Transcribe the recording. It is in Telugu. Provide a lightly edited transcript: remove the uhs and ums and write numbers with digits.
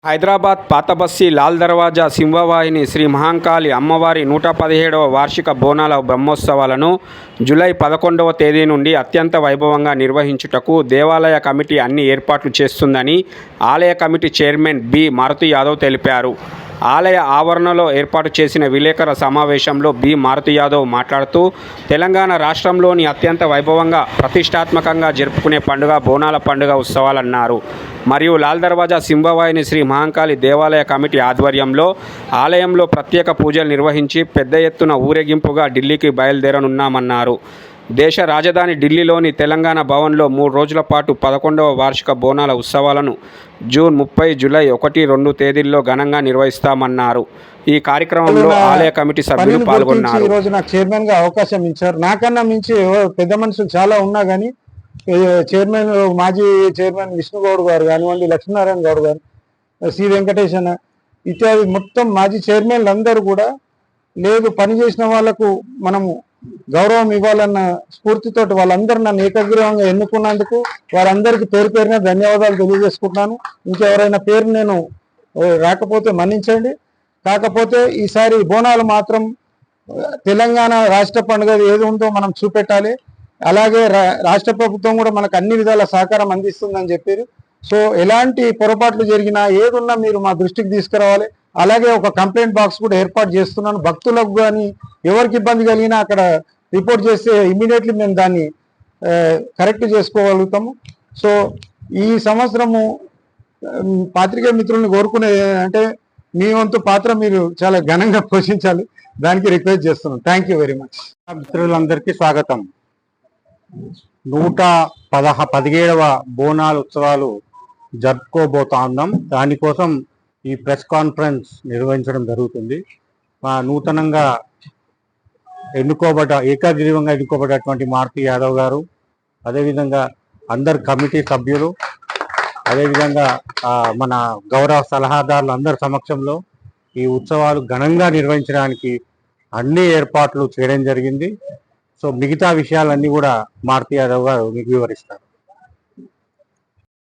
హైదరాబాద్ పాతబస్తీ లాల్ దర్వాజా సింహవాహిని శ్రీ మహంకాళి అమ్మవారి 117వ వార్షిక బోనాల బ్రహ్మోత్సవాలను జూలై 11వ తేదీ నుండి అత్యంత వైభవంగా నిర్వహించుటకు దేవాలయ కమిటీ అన్ని ఏర్పాట్లు చేస్తుందని ఆలయ కమిటీ చైర్మన్ బి మారుతి యాదవ్ తెలిపారు. ఆలయ ఆవరణలో ఏర్పాటు చేసిన విలేకరుల సమావేశంలో బి మారుతి యాదవ్ మాట్లాడుతూ, తెలంగాణ రాష్ట్రంలోని అత్యంత వైభవంగా ప్రతిష్టాత్మకంగా జరుపుకునే పండుగ బోనాల పండుగ ఉత్సవాలన్నారు. మరియు లాల్ దర్వాజా సింహవాహిని శ్రీ మహంకాళి దేవాలయ కమిటీ ఆధ్వర్యంలో ఆలయంలో ప్రత్యేక పూజలు నిర్వహించి పెద్ద ఎత్తున ఊరేగింపుగా ఢిల్లీకి బయలుదేరనున్నామన్నారు. దేశ రాజధాని ఢిల్లీలోని తెలంగాణ భవన్లో 3 రోజుల పాటు 11వ వార్షిక బోనాల ఉత్సవాలను జూన్ 30, జూలై 1, 2 తేదీల్లో ఘనంగా నిర్వహిస్తామన్నారు. ఈ కార్యక్రమంలో ఆలయ కమిటీ సభ్యులు పాల్గొన్నారు. ఈ రోజు నాకు చైర్మన్ గా అవకాశం ఇచ్చారు. నాకన్నా మించి పెద్ద మనుషులు చాలా ఉన్నా కానీ చైర్మన్ మాజీ చైర్మన్ విష్ణుగౌడ్ గారు కానివ్వండి, లక్ష్మీనారాయణ గౌడ్ గారు, సి వెంకటేష్ అన్న ఇత్యాది మొత్తం మాజీ చైర్మన్లు అందరూ కూడా లేదు పనిచేసిన వాళ్లకు మనము గౌరవం ఇవ్వాలన్న స్ఫూర్తితోటి వాళ్ళందరూ నన్ను ఏకగ్రీవంగా ఎన్నుకున్నందుకు వారందరికీ పేరు పేరున ధన్యవాదాలు తెలియజేసుకుంటున్నాను. ఇంకెవరైనా పేరు నేను రాకపోతే మన్నించండి. కాకపోతే ఈసారి బోనాలు మాత్రం తెలంగాణ రాష్ట్ర పండుగ ఏది ఉందో మనం చూపెట్టాలి. అలాగే రాష్ట్ర ప్రభుత్వం కూడా మనకు అన్ని విధాల సహకారం అందిస్తుందని చెప్పారు. సో ఎలాంటి పొరపాట్లు జరిగినా ఏదున్నా మీరు మా దృష్టికి తీసుకురావాలి. అలాగే ఒక కంప్లైంట్ బాక్స్ కూడా ఏర్పాటు చేస్తున్నాను. భక్తులకు కానీ ఎవరికి ఇబ్బంది కలిగినా అక్కడ రిపోర్ట్ చేస్తే ఇమీడియట్లీ మేము దాన్ని కరెక్ట్ చేసుకోగలుగుతాము. సో ఈ సంవత్సరము పాత్రికేయ మిత్రుల్ని కోరుకునేది అంటే మీ వంతు పాత్ర మీరు చాలా ఘనంగా పోషించాలి. దానికి రిక్వెస్ట్ చేస్తున్నాం. Thank you very much. మిత్రులందరికీ స్వాగతం. 117వ బోనాల ఉత్సవాలు జరుపుకోబోతా ఉన్నాం. దానికోసం ఈ ప్రెస్ కాన్ఫరెన్స్ నిర్వహించడం జరుగుతుంది. నూతనంగా ఏకగ్రీవంగా ఎన్నుకోబడ్డటువంటి మారుతి యాదవ్ గారు, అదేవిధంగా అందరు కమిటీ సభ్యులు, అదేవిధంగా మన గౌరవ సలహాదారులు అందరి సమక్షంలో ఈ ఉత్సవాలు ఘనంగా నిర్వహించడానికి అన్ని ఏర్పాట్లు చేయడం జరిగింది. సో మిగతా విషయాలన్నీ కూడా మారుతి యాదవ్ గారు మీకు వివరిస్తారు.